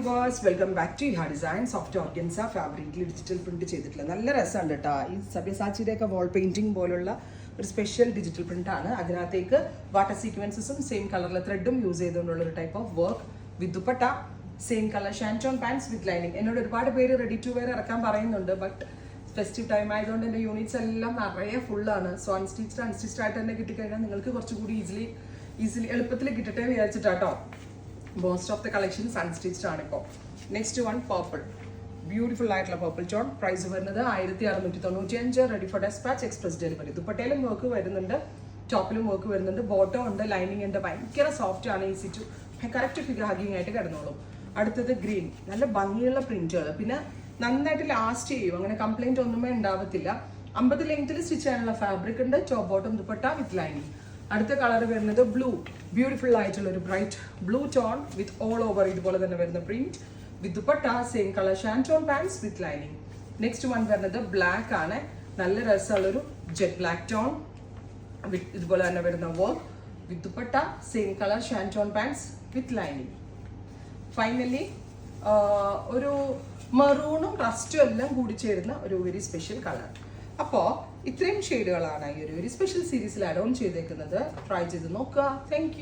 viewers, welcome back to Iha Design. Soft organza fabric digital print ചെയ്തിട്ടുള്ള നല്ല രസമുണ്ട് ട്ടോ. ഈ സബ്യസാച്ചിയുടെ ഒക്കെ വാൾ പെയിന്റിംഗ് പോലുള്ള ഒരു സ്പെഷ്യൽ ഡിജിറ്റൽ പ്രിന്റ് ആണ്. അതിനകത്തേക്ക് വാട്ടർ സീക്വൻസസും സെയിം കളറിലെ ത്രെഡും യൂസ് ചെയ്തുകൊണ്ടുള്ള ഒരു type of work with dupatta same colour shantoon pants with lining. എന്നോട് ഒരുപാട് പേര് റെഡി ടു വെയർ ഇറക്കാൻ പറയുന്നുണ്ട്. ബട്ട് ഫെസ്റ്റീവ് ടൈം ആയതുകൊണ്ട് എൻ്റെ യൂണിറ്റ്സ് എല്ലാം നിറയെ ഫുള്ളാണ്. സോ അൺസ്റ്റിച്ച്ഡ് ആയിട്ട് തന്നെ കിട്ടിക്കഴിഞ്ഞാൽ നിങ്ങൾക്ക് കുറച്ചുകൂടി ഈസിലി എളുപ്പത്തിൽ കിട്ടട്ടെ വിചാരിച്ചിട്ടാട്ടോ. Most of the collections unstitched ആണ് ഇപ്പോൾ. നെക്സ്റ്റ് വൺ പർപ്പിൾ, ബ്യൂട്ടിഫുൾ ആയിട്ടുള്ള പർപ്പിൾ ടോൺ. പ്രൈസ് വരുന്നത് 1695. Ready for despatch, express delivery. ദുപ്പട്ടയിലും വർക്ക് വരുന്നുണ്ട്, ടോപ്പിലും വർക്ക് വരുന്നുണ്ട്, ബോട്ടം ഉണ്ട്, ലൈനിങ് ഉണ്ട്. ഭയങ്കര സോഫ്റ്റ് ആണ്, easy to correct figure hugging ആയിട്ട് കിടന്നോളും. അടുത്തത് ഗ്രീൻ, നല്ല ഭംഗിയുള്ള പ്രിന്റുകൾ, പിന്നെ നന്നായിട്ട് ലാസ്റ്റ് ചെയ്യും, അങ്ങനെ കംപ്ലൈന്റ് ഒന്നുമേ ഉണ്ടാവത്തില്ല. 50 ലെങ്ത്തിൽ സ്റ്റിച്ച് ചെയ്യാനുള്ള ഫാബ്രിക് ഉണ്ട്, top bottom dupatta with lining. അടുത്ത കളർ വരുന്നത് ബ്ലൂ, ബ്യൂട്ടിഫുൾ ആയിട്ടുള്ള ഒരു bright blue tone with all over ഇതുപോലെ തന്നെ വരുന്ന print with dupatta same colour shantoon pants with lining. Next one വരുന്നത് ബ്ലാക്ക് ആണ്, നല്ല രസമുള്ളൊരു ജെറ്റ് ബ്ലാക്ക് ടോൺ വിത്ത് ഇതുപോലെ തന്നെ വരുന്ന work with dupatta same colour shantoon pants with lining. Finally ഒരു മെറൂണും റസ്റ്റും എല്ലാം കൂടി ചേരുന്ന ഒരു വെരി സ്പെഷ്യൽ കളർ. അപ്പോൾ ഇത്രയും ഷെയ്ഡുകളാണ് ഈ ഒരു വെരി സ്പെഷ്യൽ സീരീസിൽ ആഡ് ഓൺ ചെയ്തേക്കുന്നത്. ട്രൈ ചെയ്ത് നോക്കുക. Thank you.